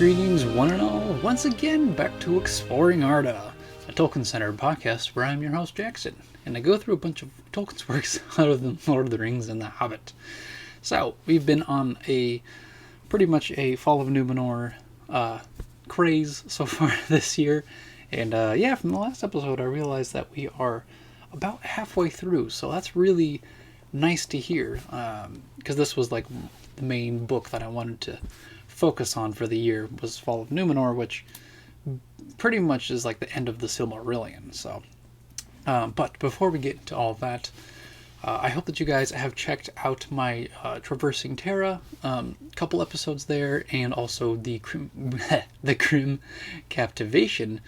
Greetings, one and all, once again back to Exploring Arda, a Tolkien-centered podcast where I'm your host, Jackson, and I go through a bunch of Tolkien's works other than Lord of the Rings and The Hobbit. So, we've been on pretty much a Fall of Númenor craze so far this year, and from the last episode I realized that we are about halfway through, so that's really nice to hear, because this was like the main book that I wanted to focus on for the year was Fall of Númenor, which pretty much is like the end of the Silmarillion. So, but before we get into all that, I hope that you guys have checked out my Traversing Terra couple episodes there, and also the Grim Captivation.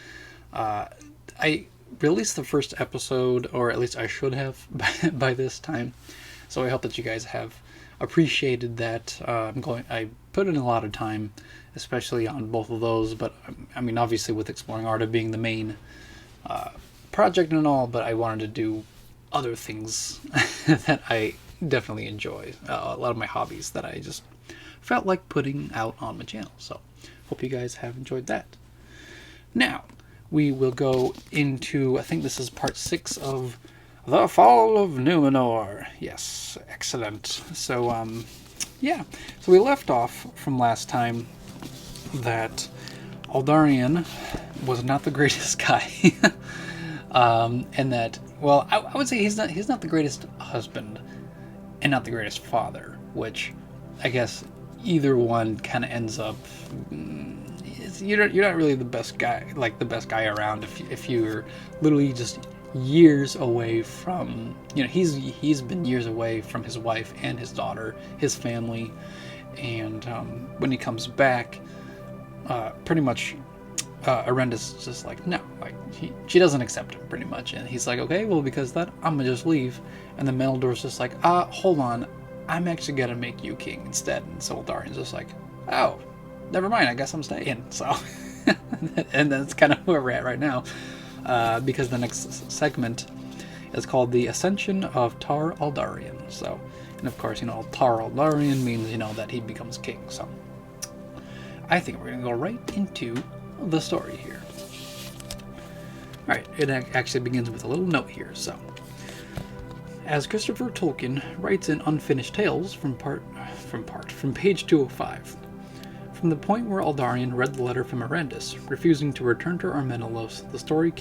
I released the first episode, or at least I should have by this time. So I hope that you guys have appreciated that. I put in a lot of time, especially on both of those, but I mean, obviously with Exploring Arda being the main project and all, but I wanted to do other things that I definitely enjoy, a lot of my hobbies that I just felt like putting out on my channel. So hope you guys have enjoyed that. Now we will go into, I think this is part 6 of The Fall of Númenor. Yes, excellent. So so we left off from last time that Aldarion was not the greatest guy. And that, well, I would say he's not the greatest husband and not the greatest father, which I guess either one kind of ends up, you're not really the best guy, like the best guy around if you're literally just years away from, he's been years away from his wife and his daughter, his family, and when he comes back, pretty much Erendis is just like, no, like she doesn't accept him pretty much, and he's like, okay, well, because that, I'm gonna just leave. And then Meldor's just like, hold on, I'm actually gonna make you king instead. And so Aldarion's just like, oh, never mind, I guess I'm staying. So and that's kind of where we're at right now, because the next segment is called The Ascension of Tar Aldarion. So, and of course, Tar Aldarion means, that he becomes king. So I think we're gonna go right into the story here. Alright, it actually begins with a little note here. So, as Christopher Tolkien writes in Unfinished Tales from page 205, from the point where Aldarion read the letter from Erendis, refusing to return to Armenelos, the story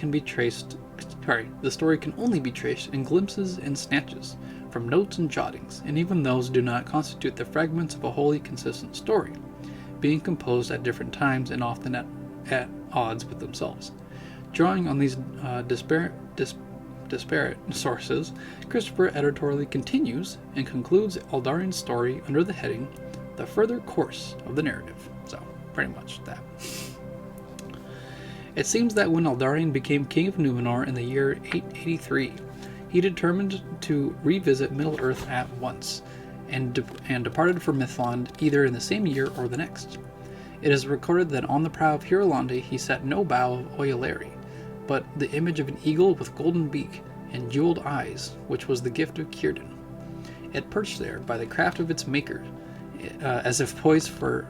can only be traced in glimpses and snatches, from notes and jottings, and even those do not constitute the fragments of a wholly consistent story, being composed at different times and often at odds with themselves. Drawing on these disparate sources, Christopher editorially continues and concludes Aldarion's story under the heading The Further Course of the Narrative. So, pretty much that. It seems that when Aldarion became king of Númenor in the year 883, he determined to revisit Middle-earth at once, and departed for Mithlond either in the same year or the next. It is recorded that on the prow of Hirolande he set no bough of Oileri, but the image of an eagle with golden beak and jeweled eyes, which was the gift of Círdan. It perched there by the craft of its maker, as if poised for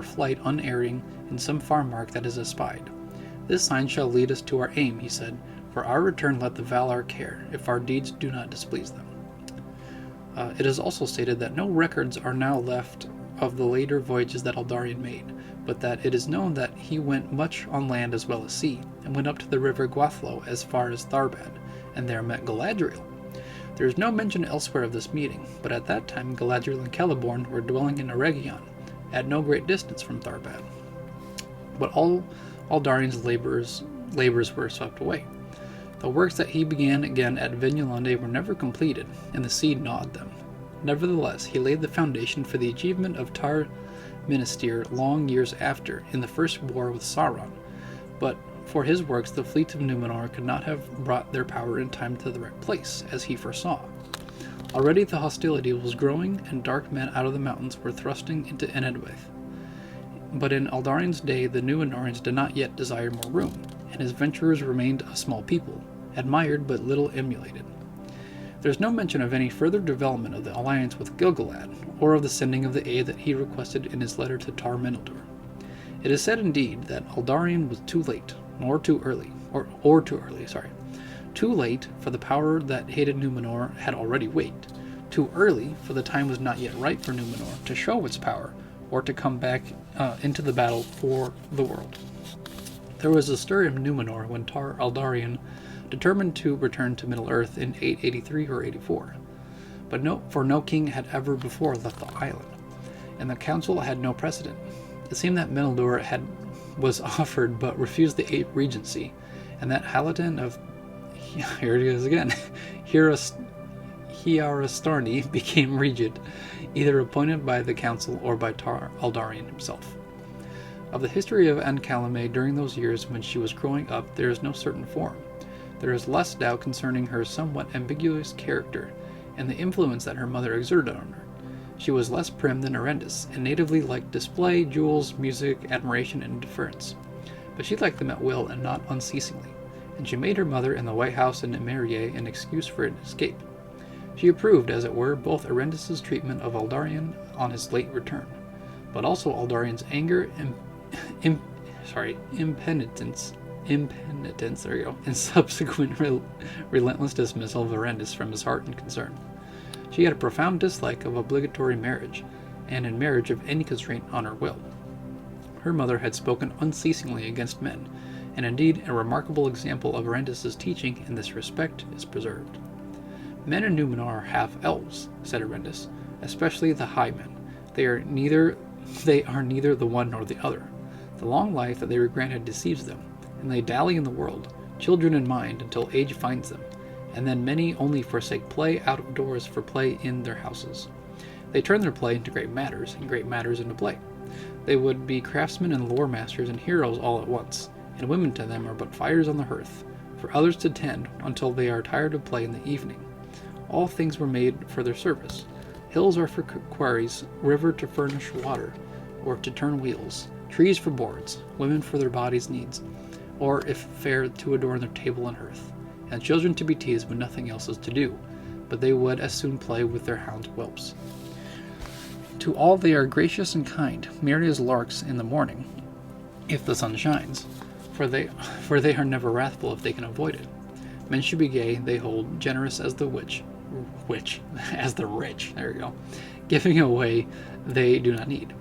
flight unerring in some far mark that is espied. This sign shall lead us to our aim, he said. For our return let the Valar care, if our deeds do not displease them. It is also stated that no records are now left of the later voyages that Aldarion made, but that it is known that he went much on land as well as sea, and went up to the river Gwathlo as far as Tharbad, and there met Galadriel. There is no mention elsewhere of this meeting, but at that time Galadriel and Celeborn were dwelling in Eregion, at no great distance from Tharbad. But all Aldarion's labors were swept away. The works that he began again at Venulande were never completed, and the sea gnawed them. Nevertheless, he laid the foundation for the achievement of Tar Minastir long years after, in the first war with Sauron. But for his works, the fleet of Númenor could not have brought their power in time to the right place, as he foresaw. Already the hostility was growing, and dark men out of the mountains were thrusting into Enedwaith. But in Aldarion's day, the Númenorians did not yet desire more room, and his venturers remained a small people, admired but little emulated. There's no mention of any further development of the alliance with Gil-galad, or of the sending of the aid that he requested in his letter to Tar Minildur. It is said indeed that Aldarion was too late, or too early, or too early, sorry. Too late, for the power that hated Númenor had already waked. Too early, for the time was not yet ripe for Númenor to show its power, or to come back into the battle for the world. There was a stir in Númenor when Tar Aldarion determined to return to Middle-earth in 883 or 84. But no king had ever before left the island, and the council had no precedent. It seemed that Mordor was offered but refused the regency, and that Halatan of here it is again, Hierostarni became regent, either appointed by the council or by Tar Aldarion himself. Of the history of Ancalime during those years when she was growing up, there is no certain form. There is less doubt concerning her somewhat ambiguous character, and the influence that her mother exerted on her. She was less prim than Erendis, and natively liked display, jewels, music, admiration, and deference. But she liked them at will and not unceasingly, and she made her mother and the White House in Emerie an excuse for an escape. She approved, as it were, both Erendis' treatment of Aldarion on his late return, but also Aldarion's anger and impenitence, there you go, and subsequent relentless dismissal of Erendis from his heart and concern. She had a profound dislike of obligatory marriage, and in marriage of any constraint on her will. Her mother had spoken unceasingly against men, and indeed a remarkable example of Erendis' teaching in this respect is preserved. Men in Númenor are half-elves, said Erendis, especially the high men. They are neither the one nor the other. The long life that they were granted deceives them, and they dally in the world, children in mind, until age finds them, and then many only forsake play out of doors for play in their houses. They turn their play into great matters, and great matters into play. They would be craftsmen and lore masters and heroes all at once, and women to them are but fires on the hearth, for others to tend until they are tired of play in the evening. All things were made for their service. Hills are for quarries, river to furnish water, or to turn wheels, trees for boards, women for their bodies' needs, or if fair, to adorn their table and hearth, and children to be teased when nothing else is to do, but they would as soon play with their hounds' whelps. To all they are gracious and kind, merry as larks in the morning, if the sun shines, for they are never wrathful if they can avoid it. Men should be gay, they hold, generous as the as the rich, there you go, giving away they do not need.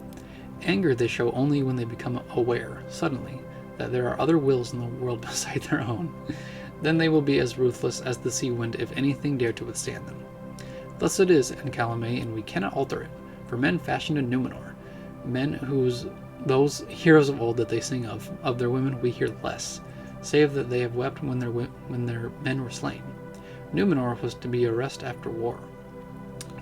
Anger they show only when they become aware, suddenly, that there are other wills in the world beside their own. Then they will be as ruthless as the sea wind if anything dare to withstand them. Thus it is in Ancalime, and we cannot alter it, for men fashioned in Númenor, men those heroes of old that they sing of their women we hear less, save that they have wept when their men were slain. Númenor was to be a rest after war.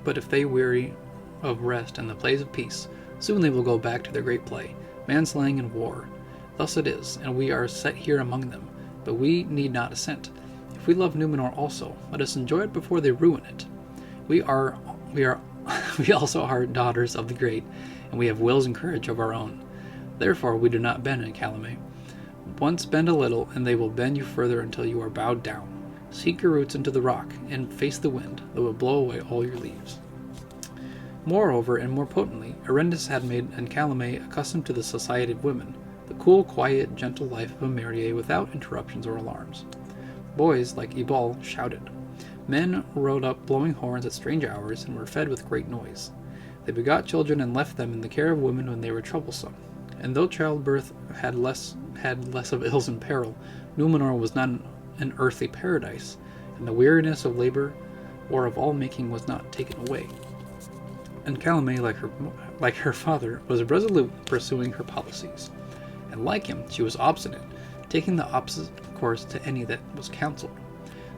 But if they weary of rest and the plays of peace, soon they will go back to their great play, manslaying and war. Thus it is, and we are set here among them, but we need not assent. If we love Númenor also, let us enjoy it before they ruin it. We also are daughters of the great, and we have wills and courage of our own. Therefore we do not bend in Ancalime. Once bend a little, and they will bend you further until you are bowed down. Sink your roots into the rock, and face the wind that will blow away all your leaves. Moreover, and more potently, Erendis had made Ancalime accustomed to the society of women, the cool, quiet, gentle life of Emerie without interruptions or alarms. Boys, like Ebal, shouted. Men rode up blowing horns at strange hours, and were fed with great noise. They begot children and left them in the care of women when they were troublesome. And though childbirth had less of ills and peril, Númenor was not an earthly paradise, and the weariness of labor or of all making was not taken away. Ancalime, like her father, was resolute in pursuing her policies, and like him, she was obstinate, taking the opposite course to any that was counseled.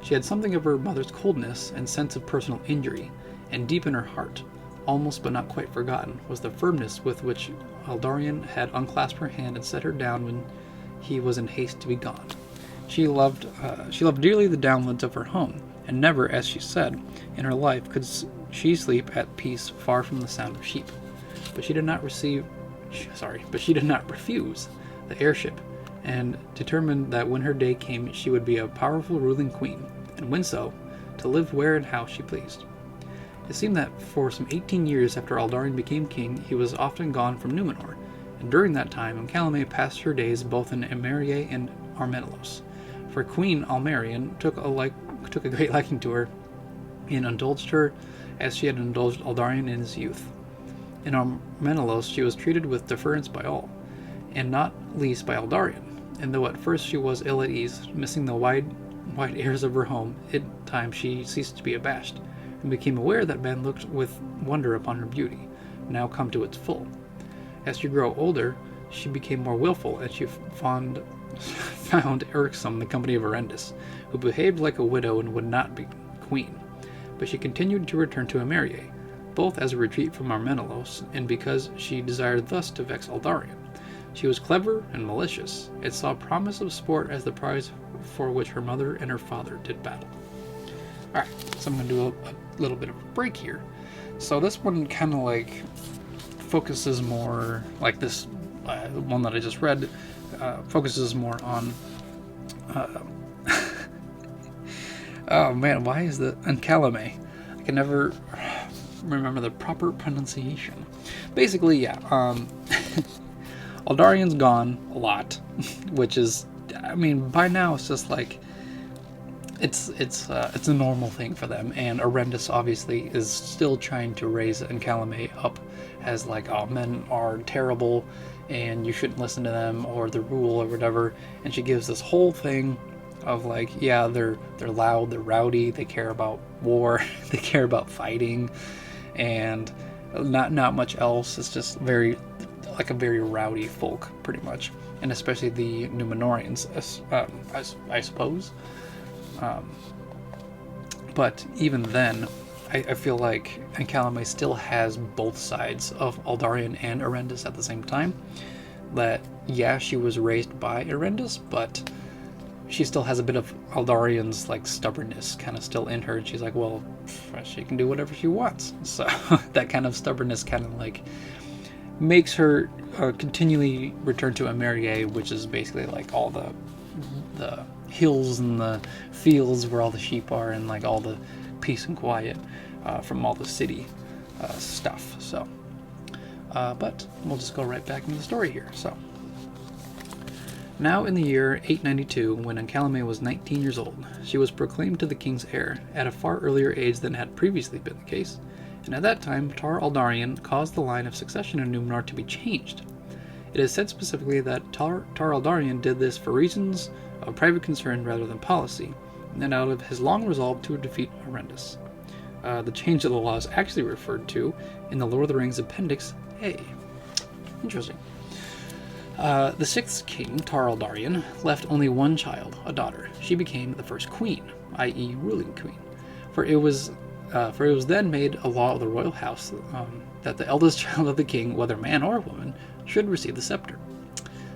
She had something of her mother's coldness and sense of personal injury, and deep in her heart, almost but not quite forgotten, was the firmness with which Aldarion had unclasped her hand and set her down when he was in haste to be gone. She loved dearly the downlands of her home, and never, as she said, in her life could she sleep at peace far from the sound of sheep. But she did not refuse the heirship, and determined that when her day came she would be a powerful ruling queen, and when so, to live where and how she pleased. It seemed that for some 18 years after Aldarion became king, he was often gone from Númenor, And during that time, Ancalime passed her days both in Emeria and Armenelos. For Queen Almerian took a great liking to her, and indulged her as she had indulged Aldarion in his youth. In Armenelos she was treated with deference by all, and not least by Aldarion, and though at first she was ill at ease, missing the wide airs of her home, in time she ceased to be abashed, and became aware that men looked with wonder upon her beauty, now come to its full. As she grew older, she became more willful, and she found irksome the company of Erendis, who behaved like a widow and would not be queen. But she continued to return to Emeria, both as a retreat from Armenelos, and because she desired thus to vex Aldarion. She was clever and malicious, and saw promise of sport as the prize for which her mother and her father did battle. Alright, so I'm going to do a little bit of a break here. So this one kind of like focuses more, like this the one that I just read, focuses more on oh man, why is the Ancalime? I can never remember the proper pronunciation. Basically, yeah, Aldarion's gone a lot, which is, I mean, by now it's just like it's a normal thing for them, and Erendis obviously is still trying to raise Ancalime up as like, oh, men are terrible and you shouldn't listen to them or the rule or whatever, and she gives this whole thing of like, yeah, they're loud, they're rowdy, they care about war, they care about fighting, and not much else. It's just very rowdy folk, pretty much, and especially the Númenoreans, I suppose. But even then, I feel like Ancalime still has both sides of Aldarion and Erendis at the same time. That, yeah, she was raised by Erendis, but she still has a bit of Aldarion's like stubbornness kind of still in her, and she's like, well, she can do whatever she wants. So that kind of stubbornness kind of like makes her continually return to Emeria, which is basically like all the hills and the fields where all the sheep are, and like all the peace and quiet from all the city stuff. So but we'll just go right back into the story here. So now in the year 892, when Ancalime was 19 years old, she was proclaimed to the king's heir at a far earlier age than had previously been the case, and at that time Tar Aldarion caused the line of succession in Númenor to be changed. It is said specifically that Tar Aldarion did this for reasons of private concern rather than policy, and out of his long resolve to defeat Erendis. The change of the law is actually referred to in the Lord of the Rings Appendix A. Interesting. The sixth king, Tar Aldarion, left only one child, a daughter. She became the first queen, i.e. ruling queen. For it was then made a law of the royal house that the eldest child of the king, whether man or woman, should receive the scepter.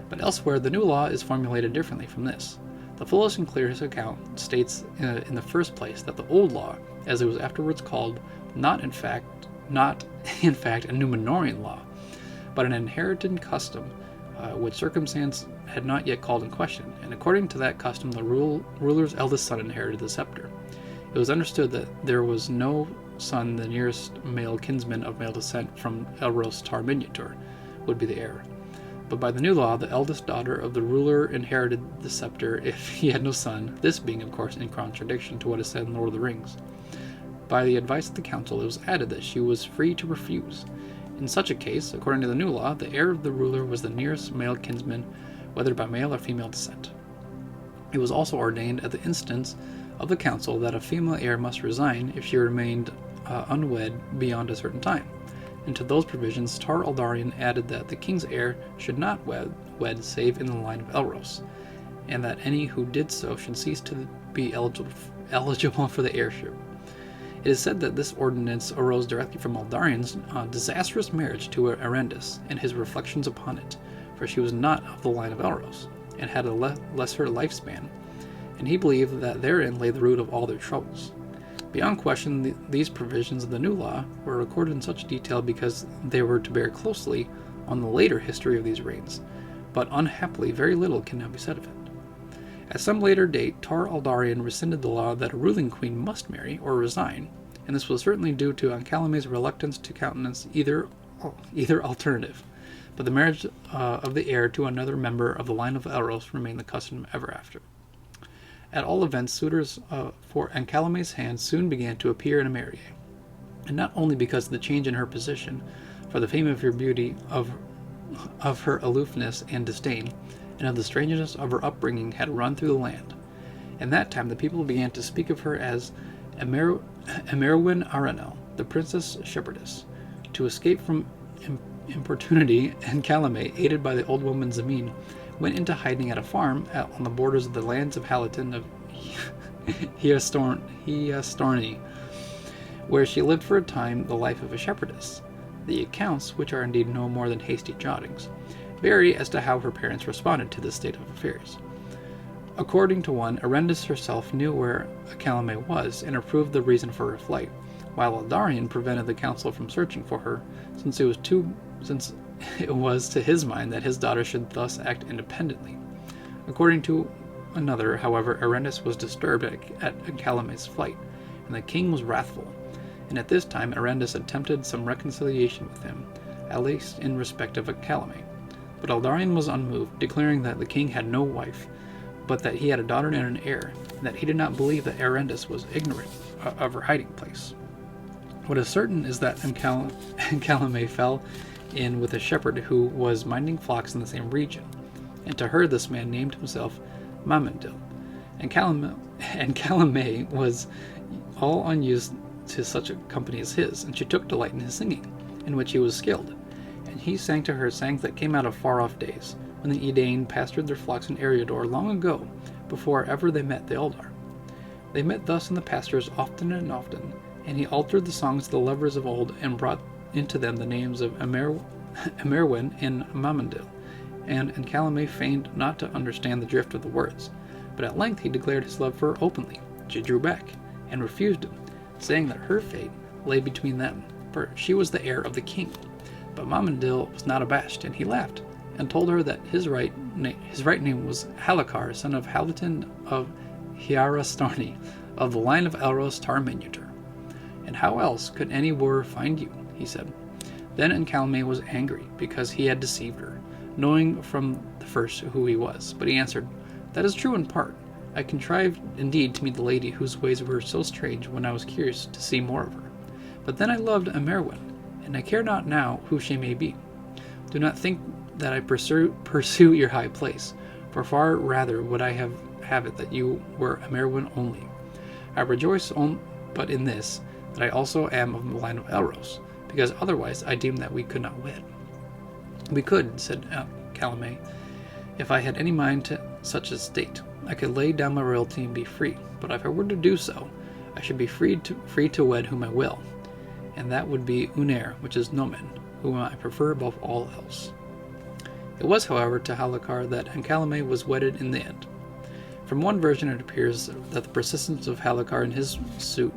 But elsewhere, the new law is formulated differently from this. The fullest and clearest account states in the first place that the old law, as it was afterwards called, not in fact a Númenorian law, but an inherited custom which circumstance had not yet called in question, and according to that custom the ruler's eldest son inherited the scepter. It was understood that there was no son the nearest male kinsman of male descent from Elros Tar Miniatur would be the heir. But by the new law, the eldest daughter of the ruler inherited the scepter if he had no son, this being, of course, in contradiction to what is said in Lord of the Rings. By the advice of the council, it was added that she was free to refuse. In such a case, according to the new law, the heir of the ruler was the nearest male kinsman, whether by male or female descent. It was also ordained at the instance of the council that a female heir must resign if she remained unwed beyond a certain time. And to those provisions, Tar Aldarion added that the king's heir should not wed save in the line of Elros, and that any who did so should cease to be eligible for the heirship. It is said that this ordinance arose directly from Aldarion's disastrous marriage to Erendis and his reflections upon it, for she was not of the line of Elros, and had a lesser lifespan, and he believed that therein lay the root of all their troubles. Beyond question, these provisions of the new law were recorded in such detail because they were to bear closely on the later history of these reigns, but unhappily very little can now be said of it. At some later date, Tar Aldarion rescinded the law that a ruling queen must marry or resign, and this was certainly due to Ancalime's reluctance to countenance either alternative. but the marriage of the heir to another member of the line of Elros remained the custom ever after. At all events, suitors for Ancalime's hand soon began to appear in Emeria, and not only because of the change in her position, for the fame of her beauty, of her aloofness and disdain, and of the strangeness of her upbringing had run through the land. In that time the people began to speak of her as Emerwin Arenel, the princess shepherdess. To escape from importunity, Ancalime, aided by the old woman Zamine, went into hiding at a farm on the borders of the lands of Halatin of Hiastorni, where she lived for a time the life of a shepherdess. The accounts, which are indeed no more than hasty jottings, vary as to how her parents responded to this state of affairs. According to one, Erendis herself knew where Ancalime was and approved the reason for her flight, while Aldarion prevented the council from searching for her, since it was to his mind that his daughter should thus act independently. According to another, however, Erendis was disturbed at Ancalime's flight, and the king was wrathful, and at this time Erendis attempted some reconciliation with him, at least in respect of Ancalime. But Aldarion was unmoved, declaring that the king had no wife, but that he had a daughter and an heir, and that he did not believe that Erendis was ignorant of her hiding place. What is certain is that Ancalime fell in with a shepherd who was minding flocks in the same region, and to her this man named himself Mamendil. Ancalime was all unused to such a company as his, and she took delight in his singing, in which he was skilled, and he sang to her songs that came out of far-off days, when the Edain pastured their flocks in Eriador long ago, before ever they met the Eldar. They met thus in the pastures often and often, and he altered the songs of the lovers of old, and brought into them the names of Emerwin and Mamendil, and Ancalime feigned not to understand the drift of the words, but at length he declared his love for her openly. She drew back, and refused him, saying that her fate lay between them, for she was the heir of the king. But Mamendil was not abashed, and he laughed, and told her that his right name was Halakar, son of Halatin of Hiarastarni, of the line of Elros Tar-Minuter. And how else could any wooer find you? He said. Then Ancalime was angry, because he had deceived her, knowing from the first who he was. But he answered, "That is true in part. I contrived indeed to meet the lady whose ways were so strange when I was curious to see more of her. But then I loved Emerwin, and I care not now who she may be. Do not think that I pursue your high place, for far rather would I have it that you were Emerwin only. I rejoice but in this, that I also am of the line of Elros, because otherwise I deem that we could not wed." "We could," said Ancalime, "if I had any mind to such a state. I could lay down my royalty and be free, but if I were to do so, I should be free to wed whom I will, and that would be Unair, which is Nomen, whom I prefer above all else." It was, however, to Halakar that Ancalime was wedded in the end. From one version it appears that the persistence of Halakar in his suit,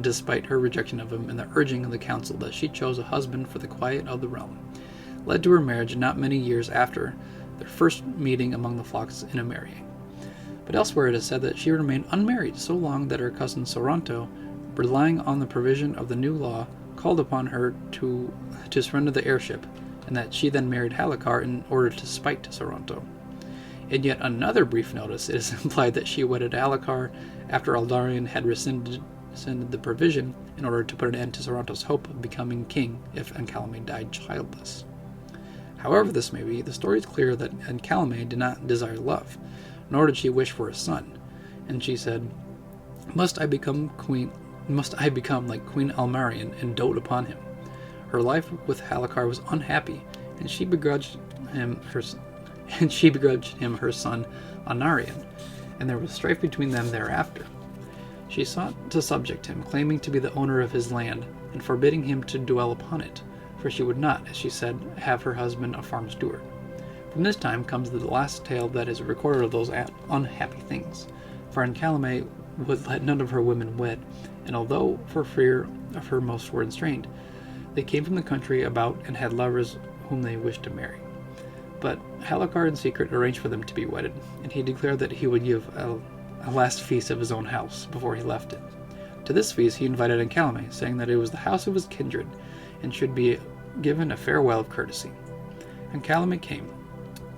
despite her rejection of him and the urging of the council that she chose a husband for the quiet of the realm, led to her marriage not many years after their first meeting among the flocks in Emeria. But elsewhere it is said that she remained unmarried so long that her cousin Soranto, relying on the provision of the new law, called upon her to surrender the heirship, and that she then married Halakar in order to spite Soranto. In yet another brief notice, it is implied that she wedded Halakar after Aldarion had rescinded the provision in order to put an end to Soranto's hope of becoming king if Ancalime died childless. However this may be, the story is clear that Ancalime did not desire love, nor did she wish for a son, and she said, Must I become like Queen Almarion and dote upon him?" Her life with Halakar was unhappy, and she begrudged him her son Anarion, and there was strife between them thereafter. She sought to subject him, claiming to be the owner of his land, and forbidding him to dwell upon it, for she would not, as she said, have her husband a farm steward. From this time comes the last tale that is recorded of those unhappy things, for Ancalime would let none of her women wed, and although for fear of her most were restrained, they came from the country about and had lovers whom they wished to marry. But Halakar in secret arranged for them to be wedded, and he declared that he would give a last feast of his own house before he left it. To this feast he invited Ancalime, saying that it was the house of his kindred, and should be given a farewell of courtesy. Ancalime came,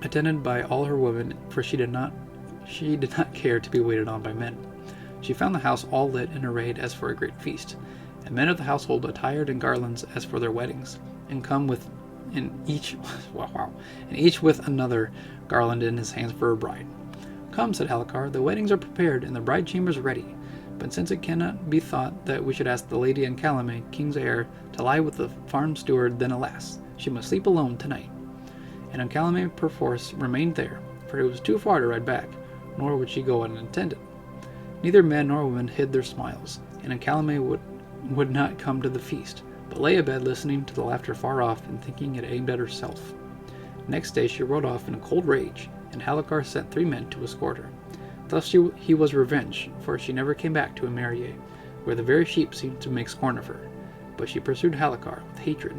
attended by all her women, for she did not care to be waited on by men. She found the house all lit and arrayed as for a great feast, and men of the household attired in garlands as for their weddings, and each with another garland in his hands for a bride. Come, said Halakar, the weddings are prepared, and the bride chambers ready. But since it cannot be thought that we should ask the lady Ancalime, king's heir, to lie with the farm steward, then alas, she must sleep alone tonight. And Ancalime perforce remained there, for it was too far to ride back, nor would she go unattended. Neither men nor women hid their smiles, and Ancalime would not come to the feast, but lay abed listening to the laughter far off and thinking it aimed at herself. Next day she rode off in a cold rage, and Halakar sent 3 men to escort her. Thus he was revenged, for she never came back to Emeria, where the very sheep seemed to make scorn of her, but she pursued Halakar with hatred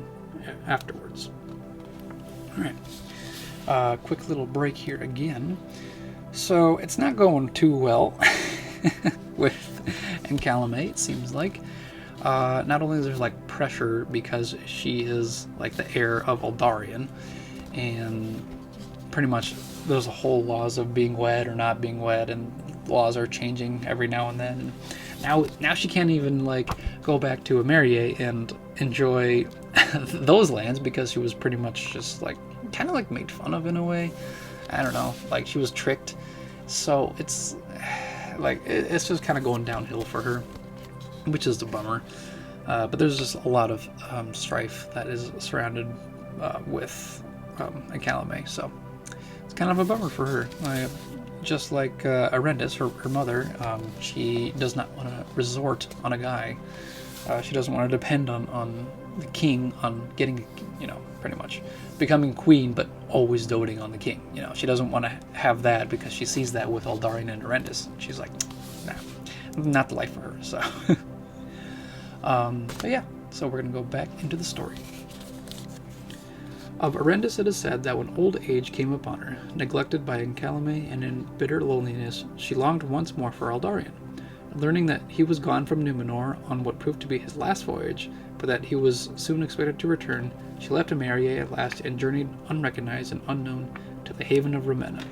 afterwards. Alright, quick little break here again. So, it's not going too well with Ancalime, it seems like. Not only is there like pressure because she is like the heir of Aldarion, and pretty much there's a whole laws of being wed or not being wed, and laws are changing every now and then. Now she can't even like go back to Emeria and enjoy those lands because she was pretty much just like kind of like made fun of in a way. I don't know, like she was tricked. So it's like it's just kind of going downhill for her, which is a bummer. But there's just a lot of strife that is surrounded with Ancalime, so it's kind of a bummer for her. Just like Erendis, her mother, she does not want to resort on a guy. She doesn't want to depend on the king, on getting, pretty much becoming queen, but always doting on the king. She doesn't want to have that because she sees that with Aldarion and Erendis. She's like, nah, not the life for her, so. But yeah, so we're going to go back into the story. Of Erendis it is said that when old age came upon her, neglected by Ancalime and in bitter loneliness, she longed once more for Aldarion. Learning that he was gone from Númenor on what proved to be his last voyage, but that he was soon expected to return, she left Emeria at last and journeyed unrecognized and unknown to the haven of Rumena.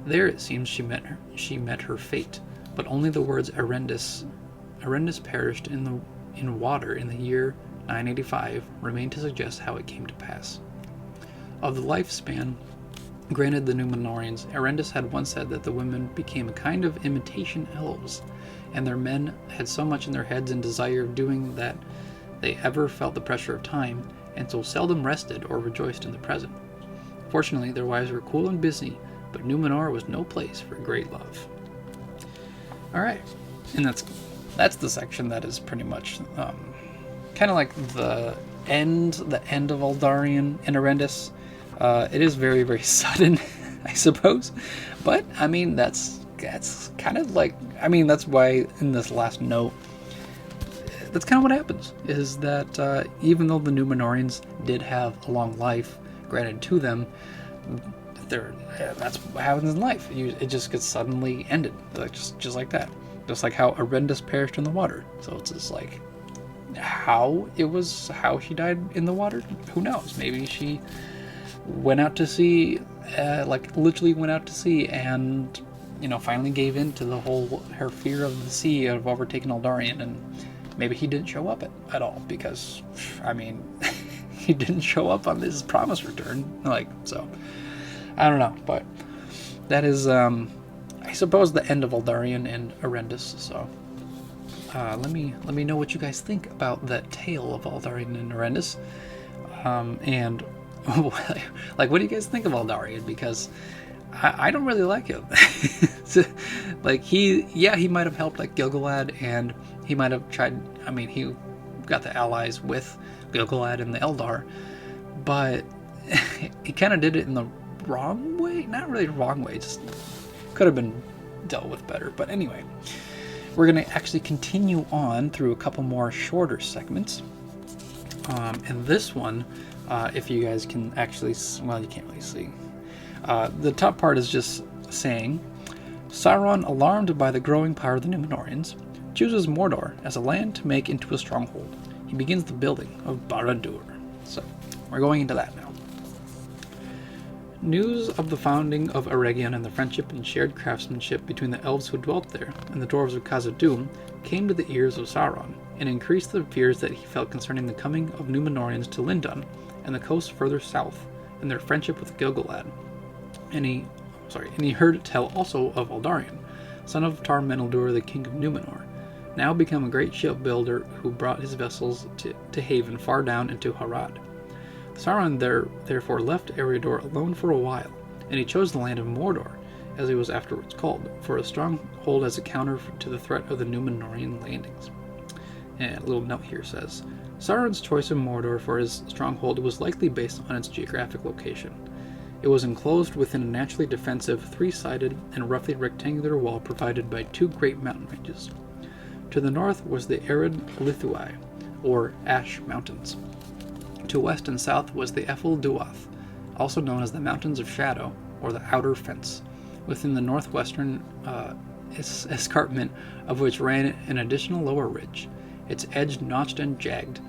There it seems she met her fate, but only the words Erendis perished in water in the year 985 remain to suggest how it came to pass. Of the lifespan granted the Númenorians, Erendis had once said that the women became a kind of imitation elves, and their men had so much in their heads and desire of doing that they ever felt the pressure of time, and so seldom rested or rejoiced in the present. Fortunately, their wives were cool and busy, but Númenor was no place for great love. Alright, and that's the section that is pretty much kind of like the end of Aldarion and Erendis. It is very, very sudden, I suppose, but I mean that's kind of like, that's why in this last note, that's kind of what happens, is that even though the Númenorians did have a long life granted to them, that's what happens in life. It just gets suddenly ended, like just like that. Just like how Erendis perished in the water. So it's just like how she died in the water. Who knows? Maybe she went out to sea, literally went out to sea, and finally gave in to her fear of the sea, of overtaking Aldarion, and maybe he didn't show up at all because he didn't show up on his promised return. So I don't know, but that is I suppose the end of Aldarion and Erendis. So let me know what you guys think about that tale of Aldarion and Erendis, and what do you guys think of Aldarion? Because I don't really like him. He might have helped like Gilgalad, and he might have tried. He got the allies with Gilgalad and the Eldar, but he kind of did it in the wrong way. Not really the wrong way, just could have been dealt with better. But anyway, we're going to actually continue on through a couple more shorter segments. And this one, if you guys can actually, well, you can't really see. The top part is just saying, Sauron, alarmed by the growing power of the Númenorians, chooses Mordor as a land to make into a stronghold. He begins the building of Barad-dûr. So, we're going into that now. News of the founding of Eregion and the friendship and shared craftsmanship between the elves who dwelt there and the dwarves of Khazad-dûm came to the ears of Sauron, and increased the fears that he felt concerning the coming of Númenorians to Lindon and the coast further south, and their friendship with Gil-galad. And he heard tell also of Aldarion, son of Tar-Meneldur, the king of Númenor, now become a great shipbuilder who brought his vessels to haven far down into Harad. Sauron therefore left Eriador alone for a while, and he chose the land of Mordor, as it was afterwards called, for a stronghold as a counter to the threat of the Númenorian landings. And a little note here says, Sauron's choice of Mordor for his stronghold was likely based on its geographic location. It was enclosed within a naturally defensive, three-sided, and roughly rectangular wall provided by two great mountain ranges. To the north was the arid Lithui, or Ash Mountains. To west and south was the Ephel Duath, also known as the Mountains of Shadow, or the Outer Fence, within the northwestern escarpment of which ran an additional lower ridge, its edge notched and jagged,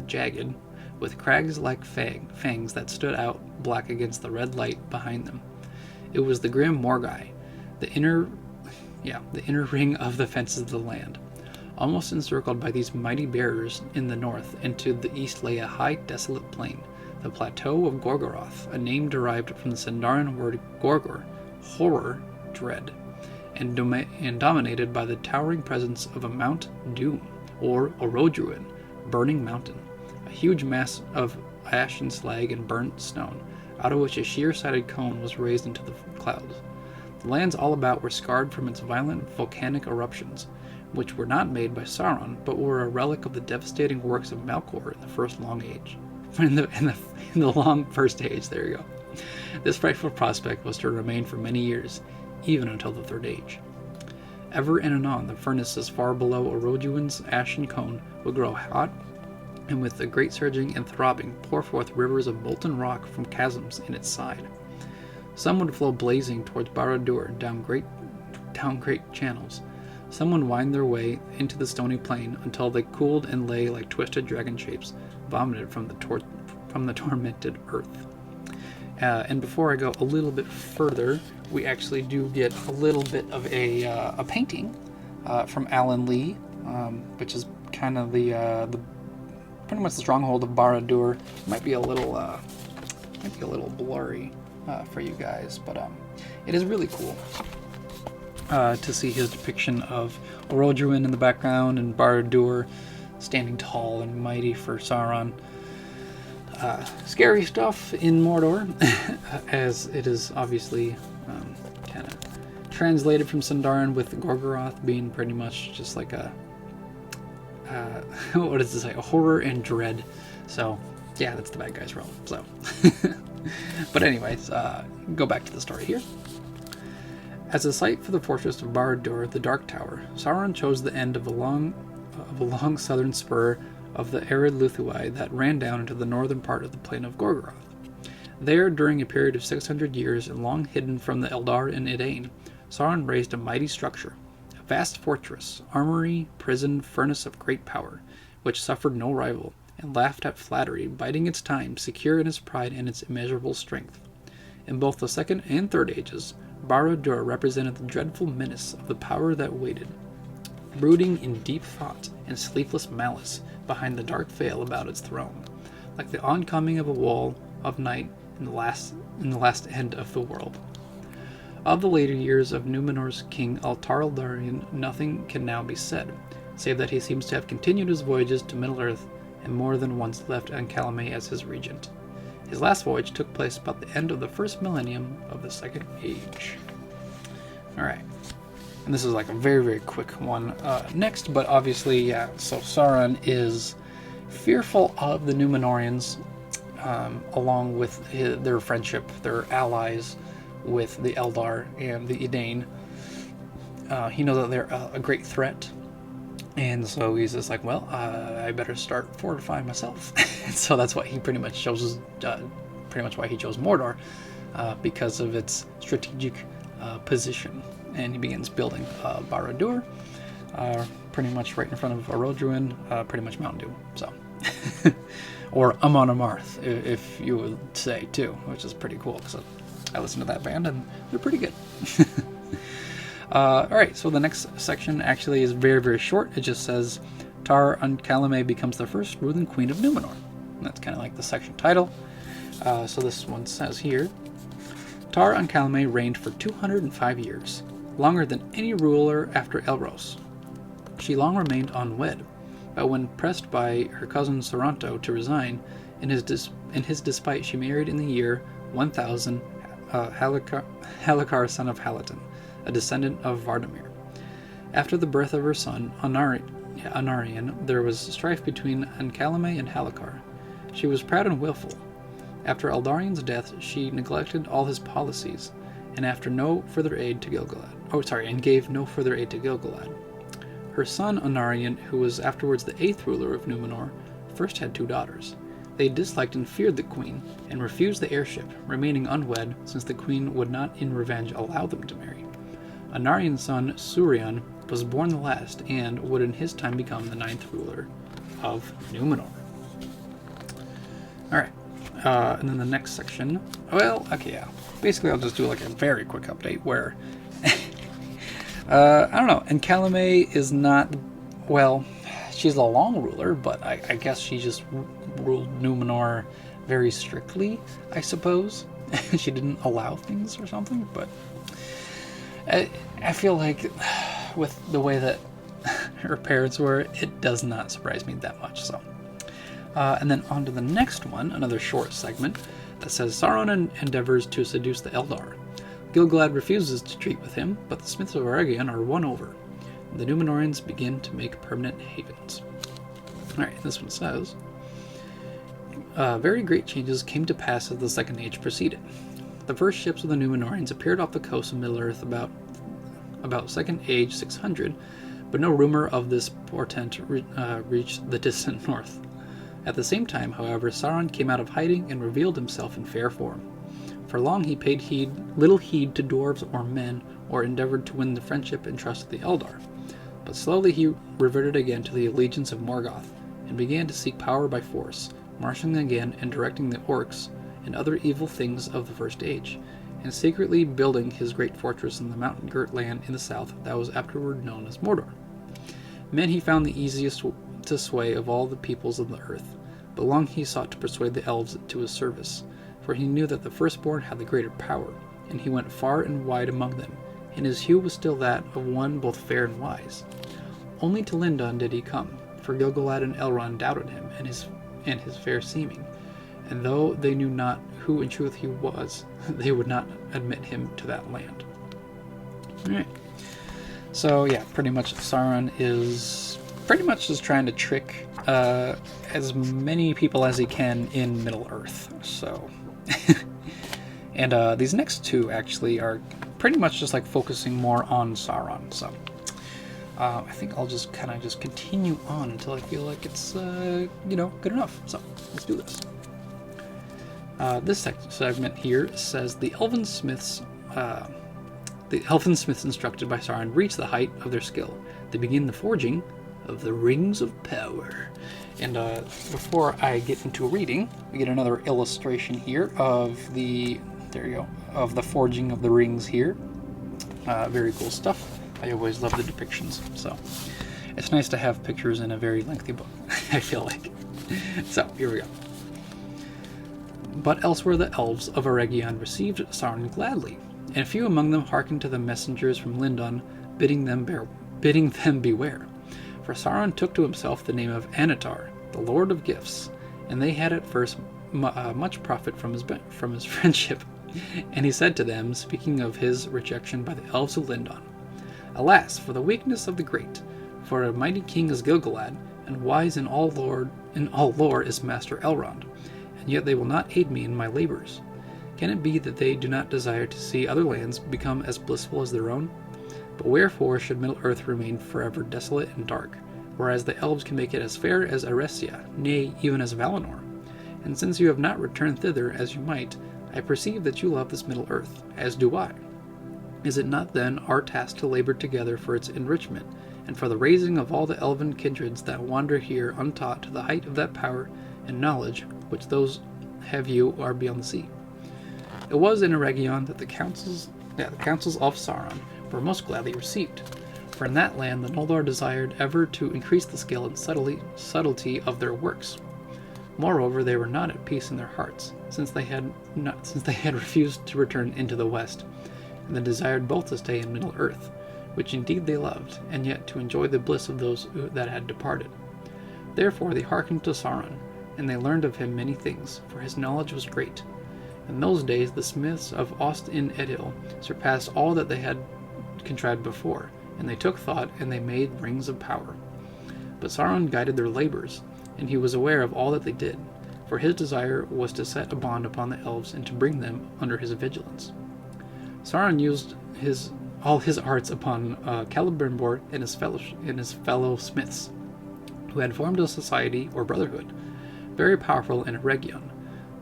jagged, with crags like fangs that stood out black against the red light behind them. It was the grim Morgai, the inner ring of the fences of the land. Almost encircled by these mighty barriers in the north, and to the east lay a high, desolate plain, the Plateau of Gorgoroth, a name derived from the Sindarin word Gorgor, horror, dread, and dominated by the towering presence of a Mount Doom, or Orodruin, burning mountain, a huge mass of ash and slag and burnt stone, out of which a sheer-sided cone was raised into the clouds. The lands all about were scarred from its violent volcanic eruptions, which were not made by Sauron, but were a relic of the devastating works of Melkor in the first long age. In the long first age, there you go. This frightful prospect was to remain for many years, even until the Third Age. Ever and anon, the furnaces far below Orodruin's ashen cone would grow hot, and with a great surging and throbbing, pour forth rivers of molten rock from chasms in its side. Some would flow blazing towards Barad-dûr down great channels. Some would wind their way into the stony plain until they cooled and lay like twisted dragon shapes, vomited from the tormented earth. And before I go a little bit further, we actually do get a little bit of a painting from Alan Lee, which is kind of the pretty much the stronghold of Barad-dûr. Might be a little blurry for you guys, but it is really cool to see his depiction of Orodruin in the background and Barad-dûr standing tall and mighty for Sauron. Scary stuff in Mordor, as it is obviously kind of translated from Sindarin, with Gorgoroth being pretty much just like a what does it say? A horror and dread. So yeah, that's the bad guy's realm. So, but anyways, go back to the story here. As a site for the fortress of Barad-dûr, the Dark Tower, Sauron chose the end of a long southern spur of the arid Lithui that ran down into the northern part of the plain of Gorgoroth. There, during a period of 600 years and long hidden from the Eldar and Edain, Sauron raised a mighty structure, a vast fortress, armory, prison, furnace of great power, which suffered no rival, and laughed at flattery, biding its time, secure in its pride and its immeasurable strength. In both the Second and Third Ages, Barad-dûr represented the dreadful menace of the power that waited, brooding in deep thought and sleepless malice behind the dark veil about its throne, like the oncoming of a wall of night in the last end of the world. Of the later years of Númenor's king Aldarion, nothing can now be said, save that he seems to have continued his voyages to Middle-earth and more than once left Ancalime as his regent. His last voyage took place about the end of the first millennium of the Second Age. Alright. And this is like a very, very quick one next, but obviously, yeah, so Sauron is fearful of the Númenorians, along with their friendship, their allies with the Eldar and the Edain. He knows that they're a great threat, and so he's just like, well, I better start fortifying myself. And so that's why he pretty much chose, why he chose Mordor, because of its strategic position. And he begins building Barad-dûr, pretty much right in front of Orodruin, pretty much Mountain Dew. So, or Amon Amarth, if you would say, too, which is pretty cool, because I listen to that band, and they're pretty good. Alright, so the next section actually is very, very short. It just says, Tar Ancalime becomes the first ruling queen of Númenor. And that's kind of like the section title. So this one says here, Tar Ancalime reigned for 205 years, longer than any ruler after Elros. She long remained unwed, but when pressed by her cousin Soranto to resign, in his despite she married in the year 1000 Halakar, son of Halatin, a descendant of Vardamir. After the birth of her son, Anarion, there was strife between Ancalime and Halakar. She was proud and willful. After Aldarion's death, she neglected all his policies, and gave no further aid to Gil-galad. Her son Anarion, who was afterwards the 8th ruler of Númenor, first had 2 daughters. They disliked and feared the queen, and refused the heirship, remaining unwed, since the queen would not in revenge allow them to marry. Anarion's son Surion was born the last, and would in his time become the 9th ruler of Númenor. Alright, and then the next section, basically I'll just do like a very quick update where, I don't know, Ancalime is not, she's a long ruler, but I guess she just ruled Númenor very strictly, I suppose. She didn't allow things or something, but I feel like with the way that her parents were, it does not surprise me that much. So, and then on to the next one, another short segment that says Sauron endeavors to seduce the Eldar. Gil-galad refuses to treat with him, but the Smiths of Eregion are won over. The Númenorians begin to make permanent havens. Alright, this one says, very great changes came to pass as the Second Age proceeded. The first ships of the Númenorians appeared off the coast of Middle-earth about Second Age 600, but no rumor of this portent reached the distant north. At the same time, however, Sauron came out of hiding and revealed himself in fair form. For long he paid little heed to dwarves or men, or endeavored to win the friendship and trust of the Eldar. But slowly he reverted again to the allegiance of Morgoth, and began to seek power by force, marshalling again and directing the orcs and other evil things of the First Age, and secretly building his great fortress in the mountain-girt land in the south that was afterward known as Mordor. Men he found the easiest to sway of all the peoples of the earth, but long he sought to persuade the elves to his service, for he knew that the firstborn had the greater power, and he went far and wide among them, and his hue was still that of one both fair and wise. Only to Lindon did he come, for Gil-galad and Elrond doubted him and his fair seeming, and though they knew not who in truth he was, they would not admit him to that land. Alright. So yeah, pretty much Sauron is pretty much just trying to trick as many people as he can in Middle-earth. So, and these next two actually are pretty much just like focusing more on Sauron. So I think I'll just kind of just continue on until I feel like it's good enough. So let's do this. This segment here says the Elven Smiths instructed by Sauron reach the height of their skill. They begin the forging of the Rings of Power. And before I get into reading, we get another illustration here of the forging of the rings here. Very cool stuff. I always love the depictions, so it's nice to have pictures in a very lengthy book, I feel like. So, here we go. But elsewhere the elves of Eregion received Sauron gladly, and a few among them hearkened to the messengers from Lindon, bidding them beware. For Sauron took to himself the name of Anatar, the Lord of Gifts, and they had at first much profit from his friendship. And he said to them, speaking of his rejection by the elves of Lindon, Alas, for the weakness of the great, for a mighty king is Gil-galad, and wise in all lore is Master Elrond, and yet they will not aid me in my labors. Can it be that they do not desire to see other lands become as blissful as their own? But wherefore should Middle-earth remain forever desolate and dark, whereas the elves can make it as fair as Erestia, nay, even as Valinor? And since you have not returned thither as you might, I perceive that you love this Middle-earth, as do I. Is it not then our task to labor together for its enrichment, and for the raising of all the elven kindreds that wander here untaught to the height of that power and knowledge, which those have you are beyond the sea. It was in Eregion that the councils of Sauron were most gladly received, for in that land the Noldor desired ever to increase the skill and subtlety of their works. Moreover, they were not at peace in their hearts, since they had refused to return into the west, and they desired both to stay in Middle-earth, which indeed they loved, and yet to enjoy the bliss of those that had departed. Therefore they hearkened to Sauron, and they learned of him many things, for his knowledge was great. In those days the smiths of Ost-in-Edil surpassed all that they had contrived before, and they took thought, and they made rings of power. But Sauron guided their labors, and he was aware of all that they did, for his desire was to set a bond upon the elves and to bring them under his vigilance. Sauron used all his arts upon Celebrimbor and his fellow smiths, who had formed a society or brotherhood, very powerful in Eregion,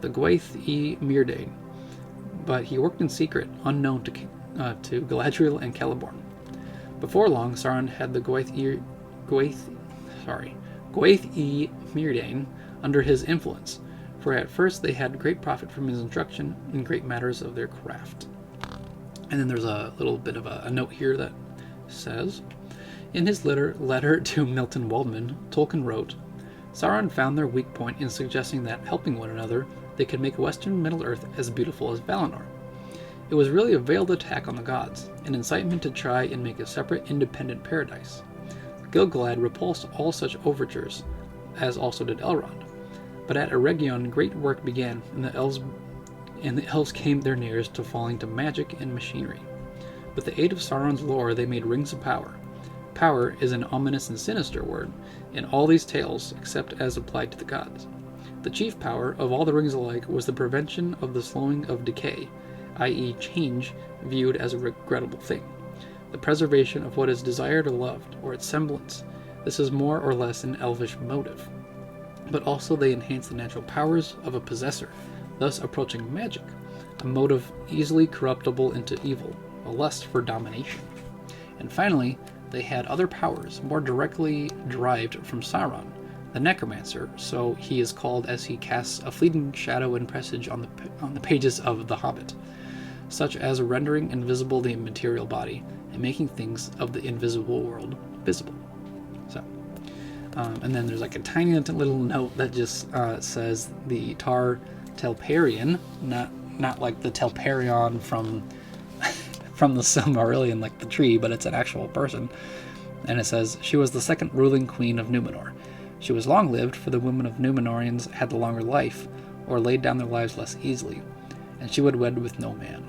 the Gwaith-e-Myrdain, but he worked in secret, unknown to Galadriel and Celeborn. Before long, Sauron had the Gwaith-e-Myrdain under his influence, for at first they had great profit from his instruction in great matters of their craft. And then there's a little bit of a note here that says, in his letter to Milton Waldman, Tolkien wrote, Sauron found their weak point in suggesting that, helping one another, they could make western Middle-earth as beautiful as Valinor. It was really a veiled attack on the gods, an incitement to try and make a separate, independent paradise. Gil-galad repulsed all such overtures, as also did Elrond. But at Eregion great work began, and the elves came their nearest to falling to magic and machinery. With the aid of Sauron's lore they made rings of power. Power is an ominous and sinister word in all these tales, except as applied to the gods. The chief power of all the rings alike was the prevention of the slowing of decay, i.e. change viewed as a regrettable thing. The preservation of what is desired or loved, or its semblance. This is more or less an elvish motive. But also they enhance the natural powers of a possessor, thus approaching magic, a motive easily corruptible into evil, a lust for domination. And finally, they had other powers, more directly derived from Sauron, the necromancer, so he is called as he casts a fleeting shadow and presage on the pages of The Hobbit, such as rendering invisible the immaterial body, and making things of the invisible world visible. So, and then there's like a tiny little note that just says the Tar Telperion, not like the Telperion from the Silmarillion, like the tree, but it's an actual person. And it says, she was the second ruling queen of Númenor. She was long-lived, for the women of Númenorians had the longer life, or laid down their lives less easily, and she would wed with no man.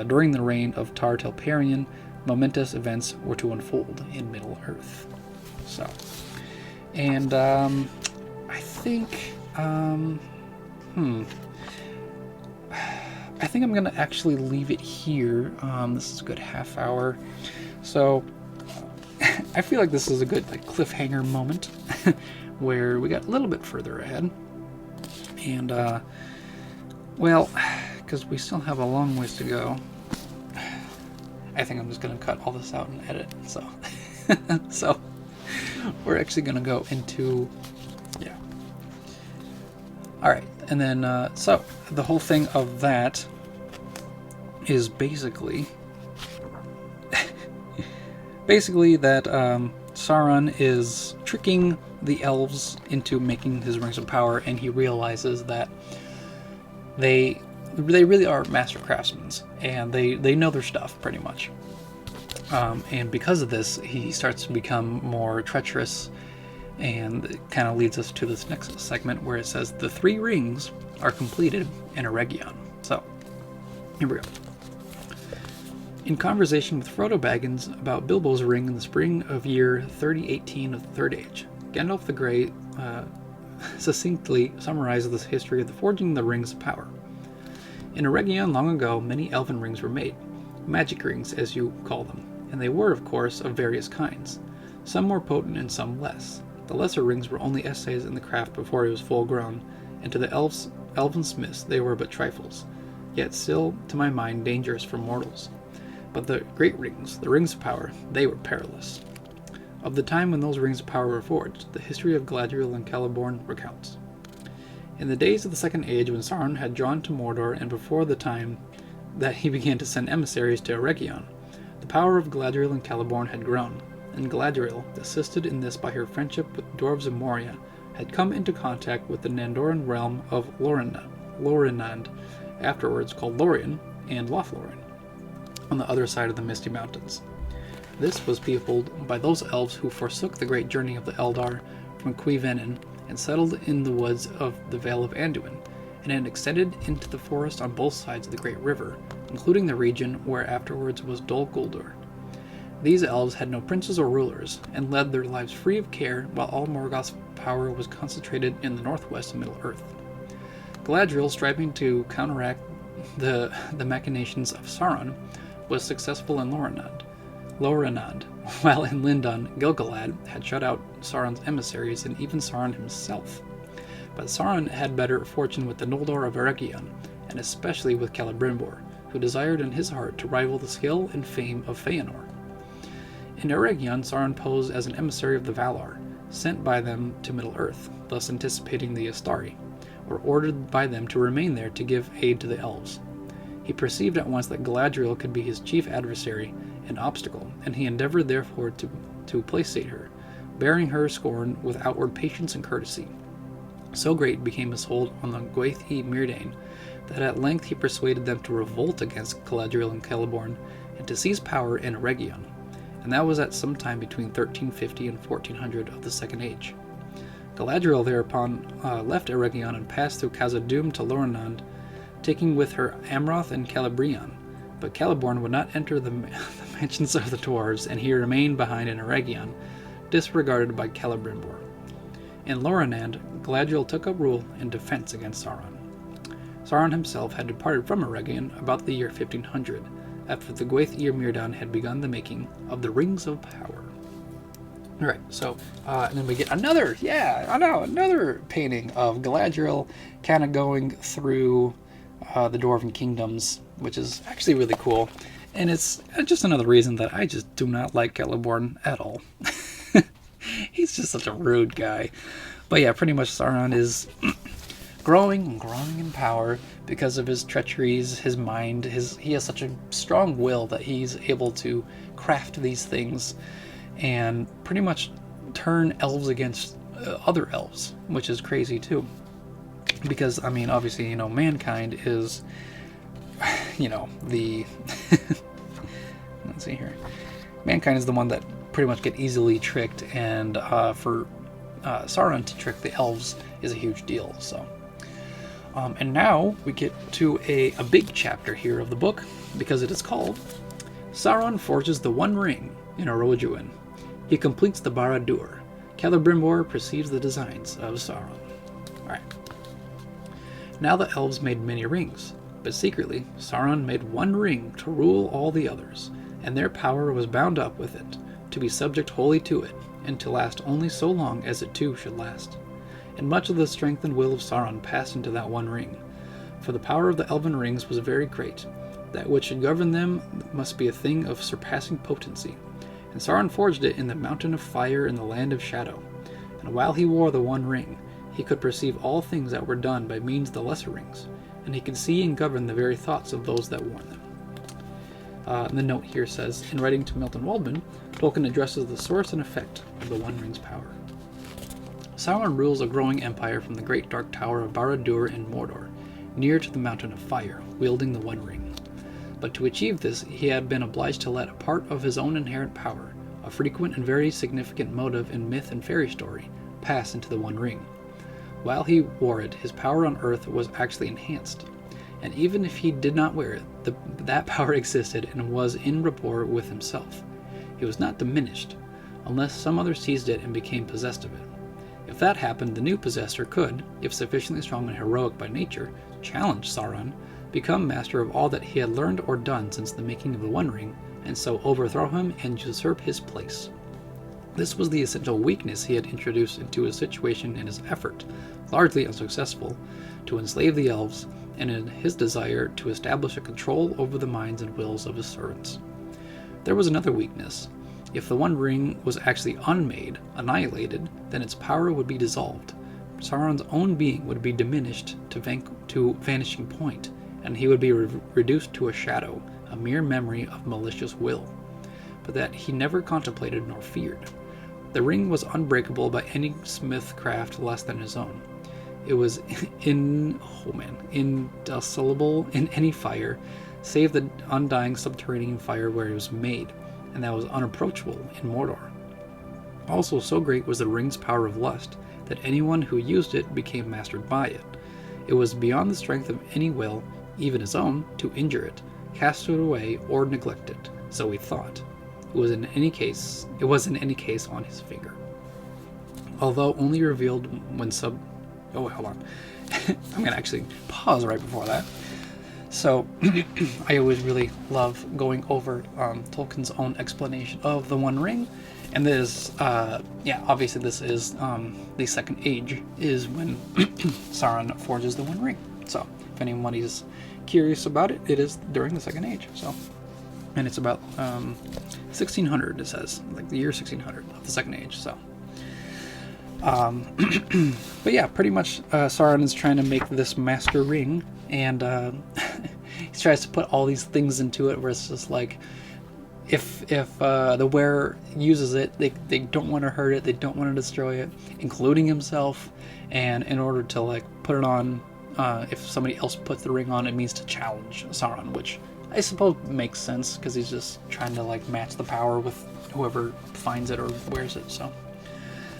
During the reign of Tar Telperion, momentous events were to unfold in Middle-earth. So, and I think I'm going to actually leave it here. This is a good half hour. So I feel like this is a good cliffhanger moment where we got a little bit further ahead. And, well, because we still have a long ways to go, I think I'm just going to cut all this out and edit. So, so we're actually going to go into, yeah. All right. And then, so the whole thing of that is basically that Sauron is tricking the elves into making his rings of power, and he realizes that they really are master craftsmen, and they know their stuff pretty much. And because of this, he starts to become more treacherous, and it kind of leads us to this next segment where it says the 3 rings are completed in Eregion. So, here we go. In conversation with Frodo Baggins about Bilbo's ring in the spring of year 3018 of the Third Age, Gandalf the Grey succinctly summarizes the history of the forging the rings of power. In Eregion long ago, many elven rings were made, magic rings as you call them, and they were, of course, of various kinds, some more potent and some less. The lesser rings were only essays in the craft before it was full grown, and to the elven smiths they were but trifles, yet still, to my mind, dangerous for mortals. But the great rings, the rings of power, they were perilous. Of the time when those rings of power were forged, the history of Galadriel and Celeborn recounts. In the days of the Second Age, when Sauron had drawn to Mordor, and before the time that he began to send emissaries to Eregion, the power of Galadriel and Celeborn had grown, and Galadriel, assisted in this by her friendship with dwarves of Moria, had come into contact with the Nandoran realm of Lorinand, afterwards called Lorien and Lothlorien, on the other side of the Misty Mountains. This was peopled by those elves who forsook the great journey of the Eldar from Cuivenin and settled in the woods of the Vale of Anduin, and had extended into the forest on both sides of the great river, including the region where afterwards was Dol Guldur. These elves had no princes or rulers, and led their lives free of care, while all Morgoth's power was concentrated in the northwest of Middle-earth. Galadriel, striving to counteract the machinations of Sauron, was successful in Lorinand, while in Lindon, Gil-galad had shut out Sauron's emissaries and even Sauron himself. But Sauron had better fortune with the Noldor of Eregion, and especially with Celebrimbor, who desired in his heart to rival the skill and fame of Feanor. In Eregion, Sauron posed as an emissary of the Valar, sent by them to Middle-earth, thus anticipating the Astari, or ordered by them to remain there to give aid to the elves. He perceived at once that Galadriel could be his chief adversary and obstacle, and he endeavored therefore to placate her, bearing her scorn with outward patience and courtesy. So great became his hold on the Gwaith-e Myrdain that at length he persuaded them to revolt against Galadriel and Celeborn and to seize power in Eregion, and that was at some time between 1350 and 1400 of the Second Age. Galadriel thereupon left Eregion and passed through Khazad-dûm to Lorinand, taking with her Amroth and Celebrian, but Celeborn would not enter the mansions of the dwarves, and he remained behind in Eregion, disregarded by Celebrimbor. In Lorinand, Galadriel took up rule in defense against Sauron. Sauron himself had departed from Eregion about the year 1500, after the Gwaith-e Myrdain had begun the making of the Rings of Power. Alright, so, and then we get another painting of Galadriel kind of going through the Dwarven Kingdoms, which is actually really cool. And it's just another reason that I just do not like Celeborn at all. He's just such a rude guy. But yeah, pretty much Sauron is growing and growing in power because of his treacheries, his mind. He has such a strong will that he's able to craft these things and pretty much turn elves against other elves, which is crazy too. Because, I mean, obviously, mankind is, the... Let's see here. Mankind is the one that pretty much get easily tricked, and for Sauron to trick the elves is a huge deal, so... and now we get to a big chapter here of the book, because it is called Sauron Forges the One Ring in Eroduin. He completes the Barad-dûr. Celebrimbor perceives the designs of Sauron. Alright. Now the elves made many rings, but secretly Sauron made one ring to rule all the others, and their power was bound up with it, to be subject wholly to it, and to last only so long as it too should last. And much of the strength and will of Sauron passed into that one ring, for the power of the Elven Rings was very great. That which should govern them must be a thing of surpassing potency. And Sauron forged it in the mountain of fire in the land of shadow. And while he wore the one ring, he could perceive all things that were done by means of the lesser rings, and he could see and govern the very thoughts of those that wore them. The note here says, in writing to Milton Waldman, Tolkien addresses the source and effect of the One Ring's power. Sauron rules a growing empire from the great dark tower of Barad-dûr in Mordor, near to the mountain of fire, wielding the One Ring. But to achieve this, he had been obliged to let a part of his own inherent power, a frequent and very significant motive in myth and fairy story, pass into the One Ring. While he wore it, his power on Earth was actually enhanced, and even if he did not wear it, that power existed and was in rapport with himself. It was not diminished, unless some other seized it and became possessed of it. If that happened, the new possessor could, if sufficiently strong and heroic by nature, challenge Sauron, become master of all that he had learned or done since the making of the One Ring, and so overthrow him and usurp his place. This was the essential weakness he had introduced into his situation in his effort, largely unsuccessful, to enslave the elves, and in his desire to establish a control over the minds and wills of his servants. There was another weakness. If the One Ring was actually unmade, annihilated, then its power would be dissolved, Sauron's own being would be diminished to vanishing point, and he would be reduced to a shadow, a mere memory of malicious will, but that he never contemplated nor feared. The ring was unbreakable by any smith craft less than his own. It was indissoluble in any fire, save the undying subterranean fire where it was made, and that was unapproachable in Mordor. Also, so great was the ring's power of lust, that anyone who used it became mastered by it. It was beyond the strength of any will, even his own, to injure it, cast it away, or neglect it. So he thought. It was in any case on his finger. Although only revealed when Oh, wait, hold on. I'm gonna actually pause right before that. So, I always really love going over Tolkien's own explanation of the One Ring. And this, obviously this is the Second Age, is when Sauron forges the One Ring. So, if anybody's curious about it, it is during the Second Age. So, and it's about 1600, it says, like the year 1600 of the Second Age. So, but yeah, pretty much Sauron is trying to make this Master Ring, and he tries to put all these things into it where it's just like, if the wearer uses it, they don't want to hurt it, they don't want to destroy it, including himself. And in order to like put it on, if somebody else puts the ring on, it means to challenge Sauron, which I suppose makes sense because he's just trying to like match the power with whoever finds it or wears it. So,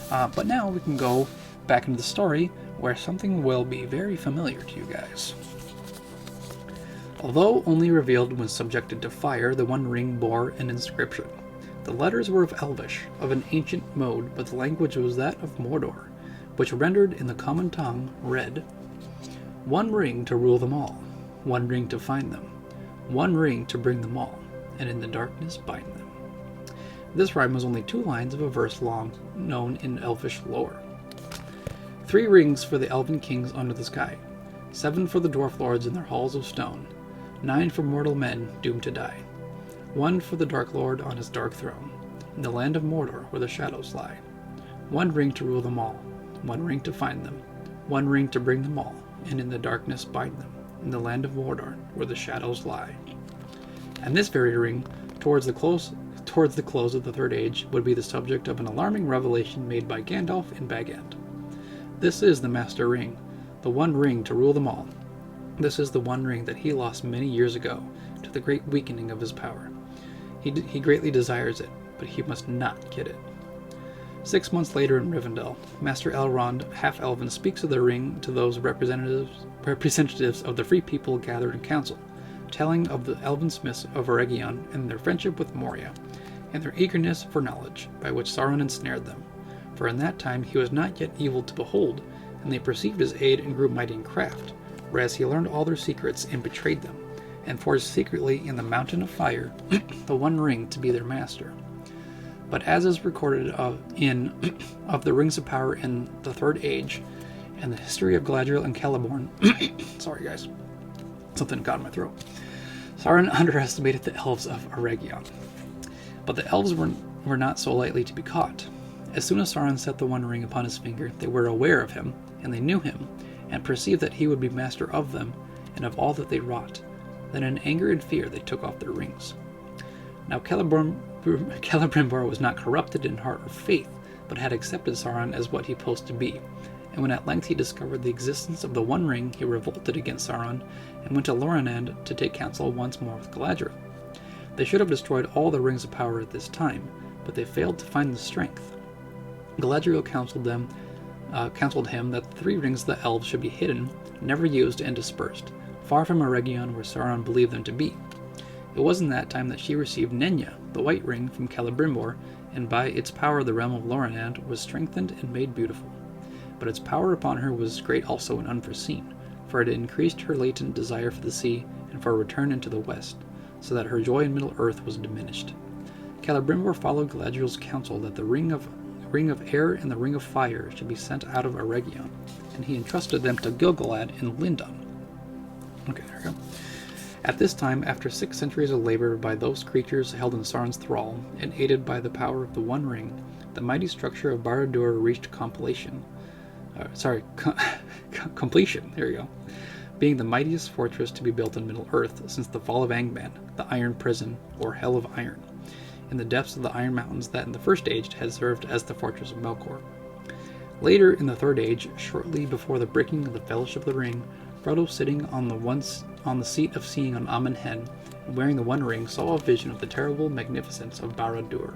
but now we can go back into the story where something will be very familiar to you guys. Although only revealed when subjected to fire, the One Ring bore an inscription. The letters were of Elvish, of an ancient mode, but the language was that of Mordor, which rendered in the common tongue read, "One ring to rule them all, one ring to find them, one ring to bring them all, and in the darkness bind them." This rhyme was only 2 lines of a verse long, known in Elvish lore. 3 rings for the elven kings under the sky, 7 for the dwarf lords in their halls of stone, 9 for mortal men doomed to die, 1 for the Dark Lord on his dark throne, in the land of Mordor where the shadows lie. 1 ring to rule them all, 1 ring to find them, 1 ring to bring them all, and in the darkness bind them, in the land of Mordor where the shadows lie. And this very ring, towards the close of the Third Age, would be the subject of an alarming revelation made by Gandalf in Bag End. This is the Master Ring, the one ring to rule them all. This is the one ring that he lost many years ago, to the great weakening of his power. He greatly desires it, but he must not get it. 6 months later in Rivendell, Master Elrond, half-elven, speaks of the ring to those representatives of the free people gathered in council, telling of the elven smiths of Eregion and their friendship with Moria, and their eagerness for knowledge, by which Sauron ensnared them. For in that time he was not yet evil to behold, and they perceived his aid and grew mighty in craft, whereas he learned all their secrets and betrayed them, and forged secretly in the mountain of fire the One Ring to be their master. But as is recorded of the Rings of Power in the Third Age, and the history of Galadriel and Celeborn, sorry guys, something got in my throat, Sauron underestimated the elves of Eregion. But the elves were not so lightly to be caught. As soon as Sauron set the One Ring upon his finger, they were aware of him, and they knew him, and perceived that he would be master of them, and of all that they wrought. Then in anger and fear they took off their rings. Now Celebrimbor was not corrupted in heart or faith, but had accepted Sauron as what he posed to be. And when at length he discovered the existence of the One Ring, he revolted against Sauron, and went to Lorinand to take counsel once more with Galadriel. They should have destroyed all the Rings of Power at this time, but they failed to find the strength. Galadriel counseled him that the 3 rings of the elves should be hidden, never used, and dispersed, far from Eregion where Sauron believed them to be. It was in that time that she received Nenya, the White Ring, from Celebrimbor, and by its power the realm of Lorinand was strengthened and made beautiful. But its power upon her was great also and unforeseen, for it increased her latent desire for the sea and for a return into the west, so that her joy in Middle-earth was diminished. Celebrimbor followed Galadriel's counsel that the Ring of Air and the Ring of Fire should be sent out of Eregion, and he entrusted them to Gil-galad in Lindon. Okay, there we go. At this time, after 6 centuries of labor by those creatures held in Sauron's thrall, and aided by the power of the One Ring, the mighty structure of Barad-dûr reached completion. completion, there you go, being the mightiest fortress to be built in Middle-earth since the fall of Angband, the Iron Prison, or Hell of Iron, in the depths of the Iron Mountains that in the First Age had served as the Fortress of Melkor. Later in the Third Age, shortly before the breaking of the Fellowship of the Ring, Frodo, sitting on the seat of seeing on Amon Hen, and wearing the One Ring, saw a vision of the terrible magnificence of Barad-dûr.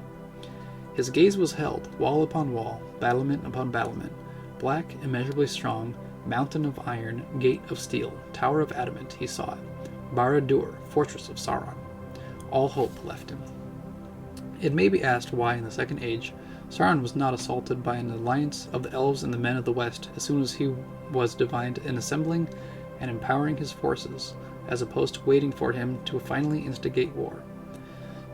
His gaze was held, wall upon wall, battlement upon battlement, black, immeasurably strong, mountain of iron, gate of steel, tower of adamant, he saw it. Barad-dûr, fortress of Sauron. All hope left him. It may be asked why in the Second Age, Sauron was not assaulted by an alliance of the elves and the men of the West as soon as he was divined in assembling and empowering his forces, as opposed to waiting for him to finally instigate war.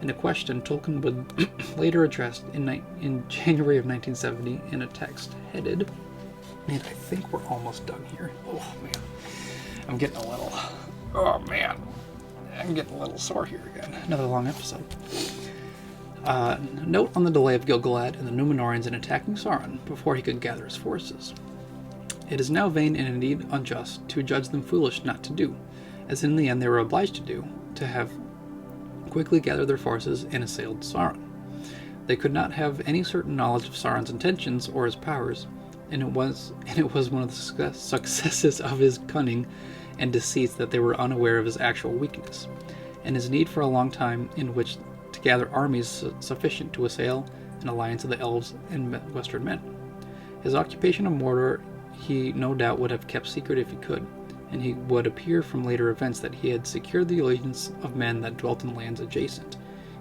In a question Tolkien would later address in January of 1970 in a text headed, and I think we're almost done here. Oh man, I'm getting a little sore here again. Another long episode. Note on the delay of Gil-galad and the Númenorians in attacking Sauron before he could gather his forces. It is now vain and indeed unjust to judge them foolish not to do, as in the end they were obliged to do, to have quickly gathered their forces and assailed Sauron. They could not have any certain knowledge of Sauron's intentions or his powers, and it was one of the successes of his cunning and deceits that they were unaware of his actual weakness, and his need for a long time in which to gather armies sufficient to assail an alliance of the elves and western men. His occupation of Mordor he no doubt would have kept secret if he could, and he would appear from later events that he had secured the allegiance of men that dwelt in lands adjacent,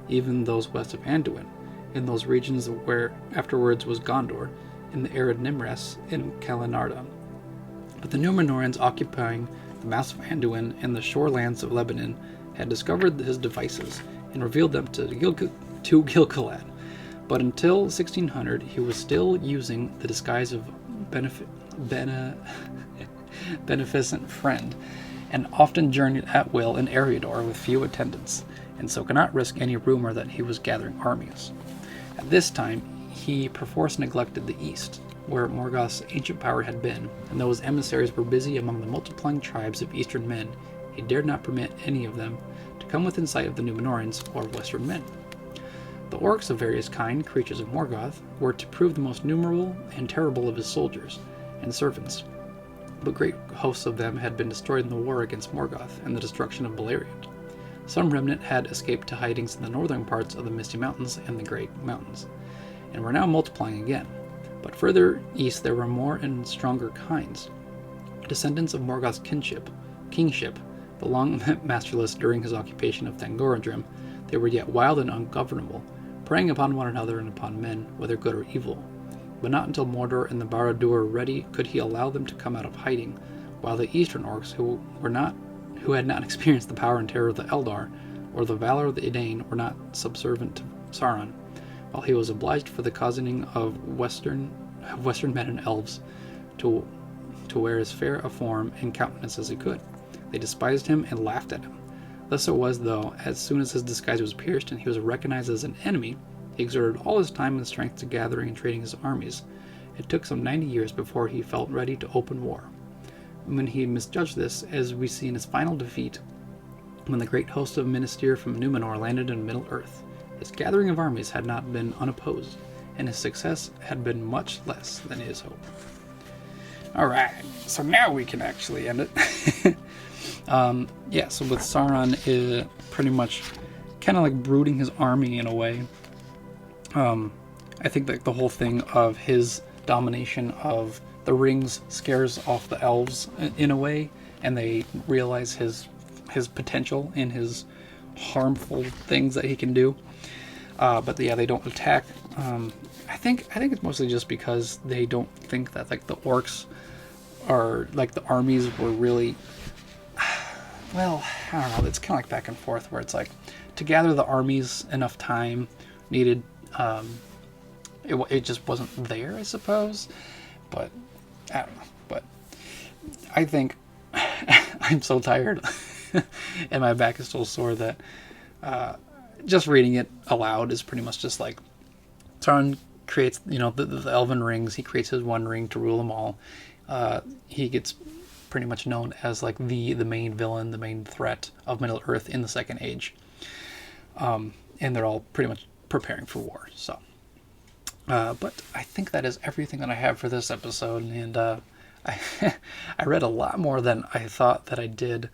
even those west of Anduin, in those regions where afterwards was Gondor, in the arid Nimress in Calenarda. But the Númenorians occupying the mouths of Anduin and the shorelands of Lebanon had discovered his devices and revealed them to Gil-galad. But until 1600, he was still using the disguise of beneficent friend, and often journeyed at will in Eriador with few attendants, and so could not risk any rumor that he was gathering armies. At this time, he perforce neglected the east, where Morgoth's ancient power had been, and though his emissaries were busy among the multiplying tribes of eastern men, he dared not permit any of them to come within sight of the Númenorians or western men. The orcs of various kind, creatures of Morgoth, were to prove the most numerable and terrible of his soldiers and servants, but great hosts of them had been destroyed in the war against Morgoth and the destruction of Beleriand. Some remnant had escaped to hidings in the northern parts of the Misty Mountains and the Great Mountains, and were now multiplying again. But further east there were more and stronger kinds, descendants of Morgoth's kingship, but long masterless during his occupation of Thangorodrim. They were yet wild and ungovernable, preying upon one another and upon men, whether good or evil. But not until Mordor and the Barad-dûr were ready could he allow them to come out of hiding, while the eastern orcs, who had not experienced the power and terror of the Eldar, or the valor of the Edain, were not subservient to Sauron, while he was obliged for the cozening of western men and elves to wear as fair a form and countenance as he could. They despised him and laughed at him. Thus it was, though, as soon as his disguise was pierced and he was recognized as an enemy, he exerted all his time and strength to gathering and training his armies. It took some 90 years before he felt ready to open war. When he misjudged this, as we see in his final defeat, when the great host of Minister from Númenor landed in Middle-earth, his gathering of armies had not been unopposed, and his success had been much less than his hope. Alright, so now we can actually end it. So with Sauron pretty much kind of like brooding his army in a way, I think that the whole thing of his domination of the rings scares off the elves in a way, and they realize his potential and his harmful things that he can do. But yeah, they don't attack. I think it's mostly just because they don't think that like the orcs are like the armies were really. Well, I don't know. It's kind of like back and forth, where it's like to gather the armies enough time needed. It just wasn't there, I suppose. But I don't know. But I think I'm so tired, and my back is still sore that just reading it aloud is pretty much just like Sauron creates, the Elven Rings. He creates his one ring to rule them all. He gets pretty much known as like the main villain, the main threat of Middle Earth in the Second Age. And they're all pretty much preparing for war. So, but I think that is everything that I have for this episode. And I read a lot more than I thought that I did.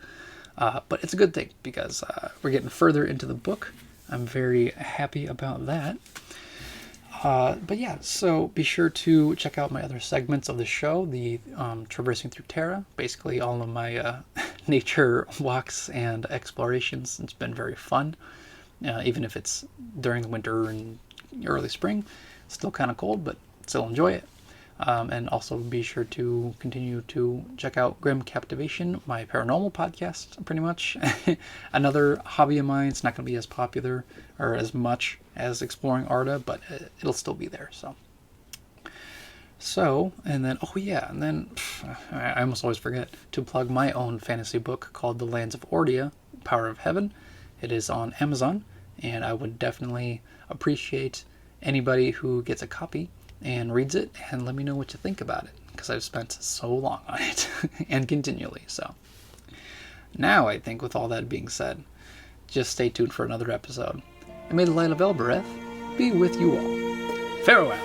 But it's a good thing because we're getting further into the book. I'm very happy about that. But yeah, so be sure to check out my other segments of the show, the Traversing Through Terra, basically all of my nature walks and explorations. It's been very fun, even if it's during the winter and early spring. Still kind of cold, but still enjoy it. And also be sure to continue to check out Grim Captivation, my paranormal podcast, pretty much. Another hobby of mine. It's not going to be as popular or as much as Exploring Arda, but it'll still be there. And then I almost always forget to plug my own fantasy book called The Lands of Ordia, Power of Heaven. It is on Amazon, and I would definitely appreciate anybody who gets a copy and reads it and let me know what you think about it, because I've spent so long on it and continually. So now I think with all that being said, just stay tuned for another episode, and may the light of Elbereth be with you all. Farewell.